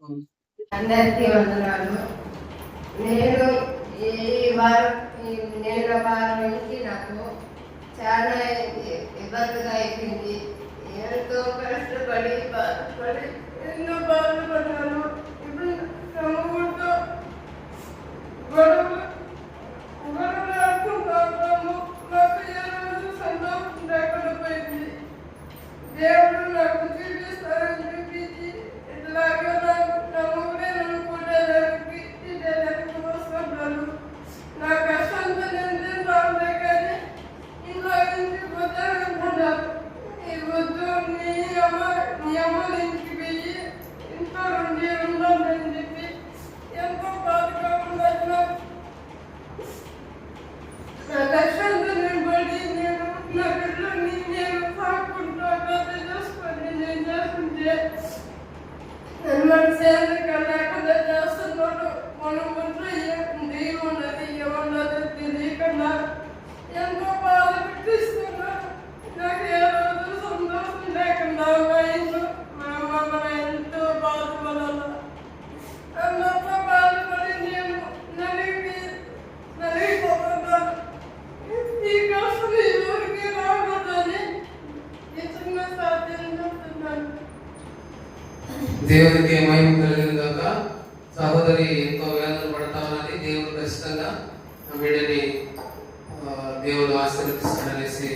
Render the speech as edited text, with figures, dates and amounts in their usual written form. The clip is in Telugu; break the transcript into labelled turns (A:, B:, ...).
A: అందరికీ వందనాలు. నేను ఈ వారం నెల వారం నుంచి నాకు చాలా ఇబ్బందిగా అయిపోయింది. ఎంతో కష్టపడి బాధపడి ఎన్నో బాధపడ్డాను. ఇప్పుడు నమ్ముకుంటూ గొడవలు ఆడుకుంటాము. నాకు ఏ రోజు సంతోషం లేకుండా పోయింది. దేవుడు నాకు చూపిస్తారని చూపించి ఇట్లాగే నమ్ముకునే నమ్ముకోవడానికి వస్తున్నాను. నా కష్టంతో నేను రాలే కానీ ఇంట్లో నుంచి పోతానంటున్నారు. ఈ వద్దు నీ అమ్మ ఇంటికి పోయి ఇంట్లో ఉండాలని చెప్పి ఎంతో బాధగా ఉన్నది. నా కష్టంతో నేను పడి నా పిల్లల్ని నేను సాగుకుంటూ కథ చేసుకొని నేను చేస్తుంటే మన సేవక లేకుండా చేస్తున్నాడు. మనం ఒంట్లో ఏముంది ఏమన్నది తెలియకుండా ఎంతో బాధ పెట్టిస్తున్నాడు. నాకు ఏ రోజు సంతోషం లేకుండా మా ఇంట్లో మా అమ్మ ఎంతో బాధపడాల. అందరితో బాధపడి నేను నలిగిపోతున్నాను. ఈ కష్టం ఎవరికి రాకూడదని నిజంగా సాధ్యం చేస్తున్నాను.
B: దేవునికి మహిమ కలిగిన గాక. సహోదరి ఎంతో వేదన పడతామని దేవుడు ఖచ్చితంగా ఆ బిడ్డని దేవుడు ఆశీర్వదిస్తాడనేసి